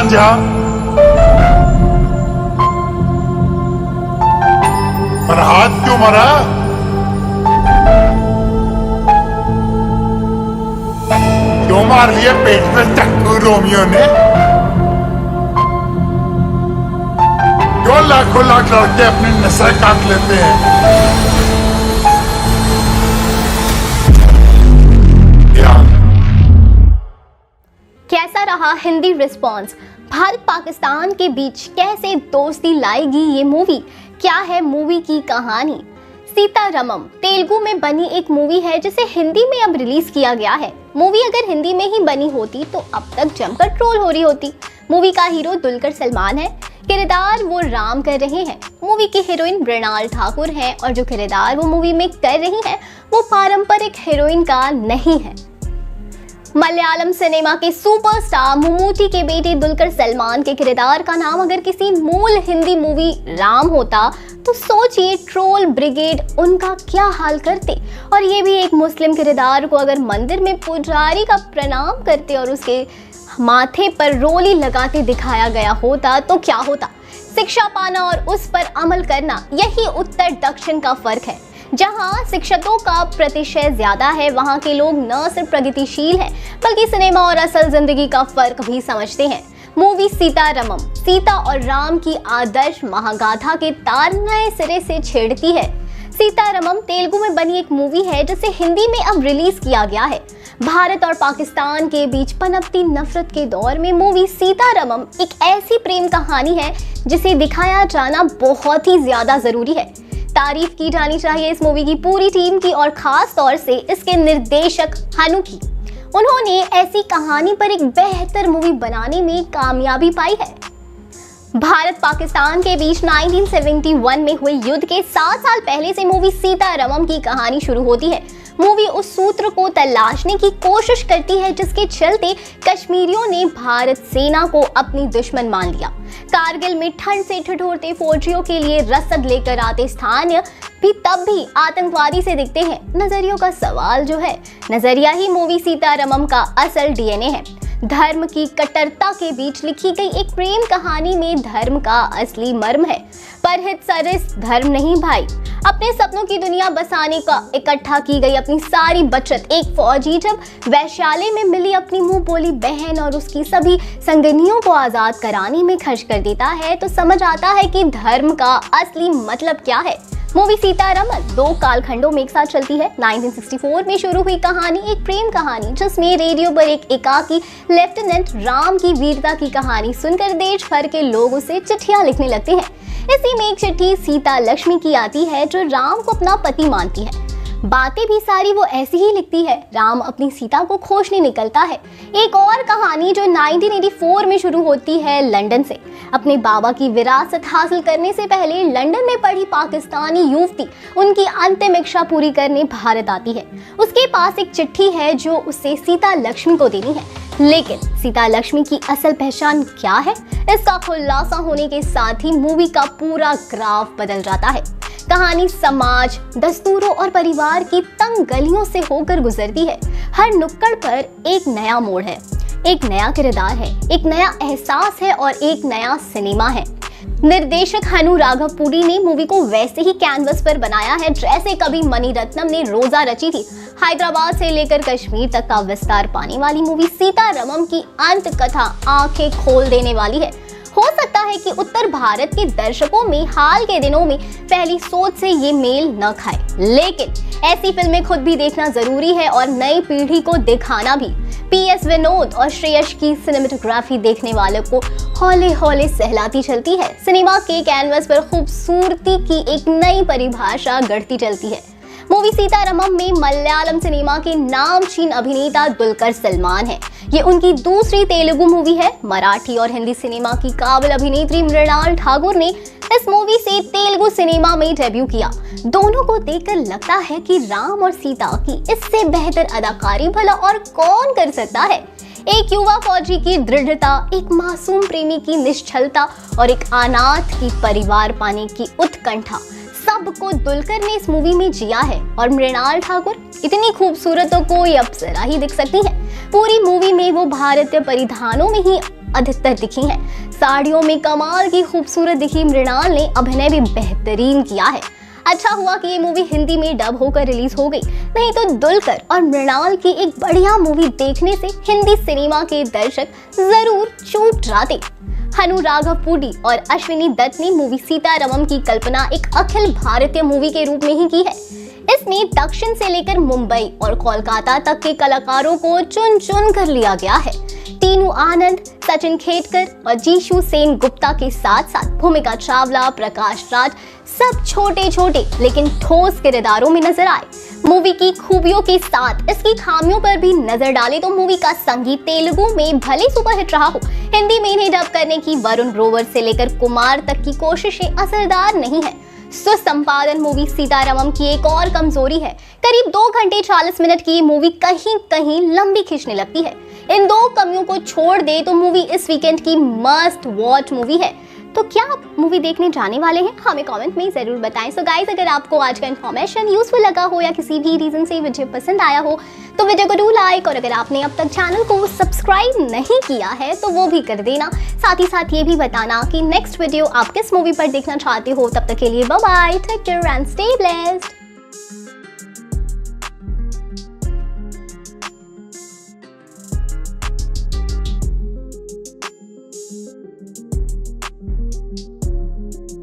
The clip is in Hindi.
रांझा, फरहाद क्यों मरा? क्यों मार लिया पेट में चक्कू रोमियो ने? क्यों लाखों लाख लड़के अपनी नस्ल काट लेते हैं? कैसा रहा हिंदी रिस्पॉन्स? भारत पाकिस्तान के बीच कैसे दोस्ती लाएगी ये मूवी? क्या है मूवी की कहानी? सीतारमम तेलुगु में बनी एक मूवी है जिसे हिंदी में अब रिलीज किया गया है। मूवी अगर हिंदी में ही बनी होती तो अब तक जमकर ट्रोल हो रही होती। मूवी का हीरो दुलकर सलमान है, किरदार वो राम कर रहे हैं। मूवी की हीरोइन मृणाल ठाकुर है और जो किरदार वो मूवी में कर रही है वो पारंपरिक हीरोइन का नहीं है। मलयालम सिनेमा के सुपरस्टार मम्मूटी के बेटे दुलकर सलमान के किरदार का नाम अगर किसी मूल हिंदी मूवी राम होता तो सोचिए ट्रोल ब्रिगेड उनका क्या हाल करते। और ये भी एक मुस्लिम किरदार को अगर मंदिर में पुजारी का प्रणाम करते और उसके माथे पर रोली लगाते दिखाया गया होता तो क्या होता। शिक्षा पाना और उस पर अमल करना, यही उत्तर दक्षिण का फर्क है। जहां शिक्षकों का प्रतिशत ज्यादा है वहां के लोग न सिर्फ प्रगतिशील हैं बल्कि सिनेमा और असल जिंदगी का फर्क भी समझते हैं। मूवी सीतारमम सीता और राम की आदर्श महागाथा के तार नए सिरे से छेड़ती है। सीतारमम तेलुगु में बनी एक मूवी है जिसे हिंदी में अब रिलीज किया गया है। भारत और पाकिस्तान के बीच पनपती नफरत के दौर में मूवी सीतारमम एक ऐसी प्रेम कहानी है जिसे दिखाया जाना बहुत ही ज्यादा जरूरी है। तारीफ की जानी चाहिए इस मूवी की पूरी टीम की और खास तौर से इसके निर्देशक हनु की। उन्होंने ऐसी कहानी पर एक बेहतर मूवी बनाने में कामयाबी पाई है। भारत पाकिस्तान के बीच 1971 में हुए युद्ध के 7 साल पहले से मूवी सीतारमम की कहानी शुरू होती है। मूवी उस सूत्र को तलाशने की कोशिश करती है जिसके चलते कश्मीरियों ने भारत सेना को अपनी दुश्मन मान लिया। कारगिल में ठंड से ठिठुरते फौजियों के लिए रसद लेकर आते स्थानीय भी तब भी आतंकवादी से दिखते हैं। नजरियों का सवाल जो है, नजरिया ही मूवी सीतारमम का असल डीएनए है। धर्म की कट्टरता के बीच लिखी गई एक प्रेम कहानी में धर्म का असली मर्म है। परहित सरिस धर्म नहीं भाई। अपने सपनों की दुनिया बसाने का इकट्ठा की गई अपनी सारी बचत एक फौजी जब वैशाली में मिली अपनी मुंह बोली बहन और उसकी सभी संगनियों को आजाद कराने में खर्च कर देता है तो समझ आता है कि धर्म का असली मतलब क्या है। मूवी सीतारमम 2 कालखंडों में एक साथ चलती है। 1964 में शुरू हुई कहानी एक प्रेम कहानी जिसमें रेडियो पर एक एकाकी लेफ्टिनेंट राम की वीरता की कहानी सुनकर देश भर के लोग उसे चिट्ठियां लिखने लगते हैं। इसी में एक चिट्ठी सीता लक्ष्मी की आती है जो राम को अपना पति मानती है। बातें भी सारी वो ऐसी ही लिखती है। राम अपनी सीता को खोजने निकलता है। एक और कहानी जो 1984 में शुरू होती है लंदन से। अपने बाबा की विरासत हासिल करने से पहले लंदन में पढ़ी पाकिस्तानी युवती उनकी अंतिम इच्छा पूरी करने भारत आती है। उसके पास एक चिट्ठी है जो उसे सीता लक्ष्मी को देनी है। लेकिन सीता लक्ष्मी की असल पहचान क्या है, इसका खुलासा होने के साथ ही मूवी का पूरा ग्राफ बदल जाता है। कहानी समाज, दस्तूरों और परिवार की तंग गलियों से होकर गुजरती है। हर नुक्कड़ पर एक नया मोड़ है, एक नया किरदार है, एक नया एहसास है और एक नया सिनेमा है। निर्देशक हनु राघवपुरी ने मूवी को वैसे ही कैनवस पर बनाया है जैसे कभी मणिरत्नम ने रोजा रची थी। हैदराबाद से लेकर कश्मीर तक का विस्तार पाने वाली मूवी सीतारमम की अंत कथा आंखें खोल देने वाली है। हो सकता है कि उत्तर भारत के दर्शकों में हाल के दिनों में पहली सोच से ये मेल न खाए, लेकिन ऐसी फिल्में खुद भी देखना जरूरी है और नई पीढ़ी को दिखाना भी। पीएस विनोद और श्रेयस की सिनेमेटोग्राफी देखने वालों को हौले हौले सहलाती चलती है। सिनेमा के कैनवस पर खूबसूरती की एक नई परिभाषा गढ़ती चलती है। मूवी सीतारमम में मलयालम सिनेमा के नामचीन अभिनेता दुलकर सलमान है। ये उनकी दूसरी तेलुगु मूवी है। मराठी और हिंदी सिनेमा की काबिल अभिनेत्री मृणाल ठाकुर ने इस मूवी से तेलुगु सिनेमा में डेब्यू किया। दोनों को देखकर लगता है कि राम और सीता की इससे बेहतर अदाकारी भला और कौन कर सकता है। एक युवा फौजी की दृढ़ता, एक मासूम प्रेमी की निश्चलता और एक अनाथ की परिवार पाने की उत्कंठा, सबको दुलकर ने इस मूवी में जिया है। और मृणाल ठाकुर इतनी खूबसूरत तो कोई अप्सरा ही दिख सकती है। पूरी मूवी में वो भारतीय परिधानों में ही अधिकतर दिखी हैं। साड़ियों में कमाल की खूबसूरत दिखी मृणाल ने अभिनय भी बेहतरीन किया है। अच्छा हुआ कि ये मूवी हिंदी में डब होकर रिलीज हो गई, नहीं तो दुलकर और मृणाल की एक बढ़िया मूवी देखने से हिंदी सिनेमा के दर्शक जरूर चूक जाते। हनु राघव पुडी और अश्विनी दत्त ने मूवी सीतारमम की कल्पना एक अखिल भारतीय मूवी के रूप में ही की है। इसमें दक्षिण से लेकर मुंबई और कोलकाता तक के कलाकारों को चुन चुन कर लिया गया है। तीनू आनंद, सचिन खेडकर और जीशु सेन गुप्ता के साथ साथ भूमिका चावला, प्रकाश राज सब छोटे छोटे लेकिन ठोस किरदारों में नजर आए। मूवी की खूबियों के साथ इसकी खामियों पर भी नजर डाले तो मूवी का संगीत तेलुगु में भले सुपरहिट रहा हो, हिंदी में इन्हें डब करने की वरुण ग्रोवर से लेकर कुमार तक की कोशिशें असरदार नहीं है। सुसंपादन मूवी सीतारमम की एक और कमजोरी है। करीब 2 घंटे 40 मिनट की ये मूवी कहीं कहीं लंबी खींचने लगती है। इन 2 कमियों को छोड़ दे तो मूवी इस वीकेंड की मस्ट वॉच मूवी है। तो क्या आप मूवी देखने जाने वाले हैं? हमें कमेंट में जरूर बताएं। सो गाइस, अगर आपको आज का इन्फॉर्मेशन यूजफुल लगा हो या किसी भी रीजन से वीडियो पसंद आया हो तो वीडियो को डू लाइक, और अगर आपने अब तक चैनल को सब्सक्राइब नहीं किया है तो वो भी कर देना। साथ ही साथ ये भी बताना कि नेक्स्ट वीडियो आप किस मूवी पर देखना चाहते हो। तब तक के लिए bye bye, take care and stay blessed.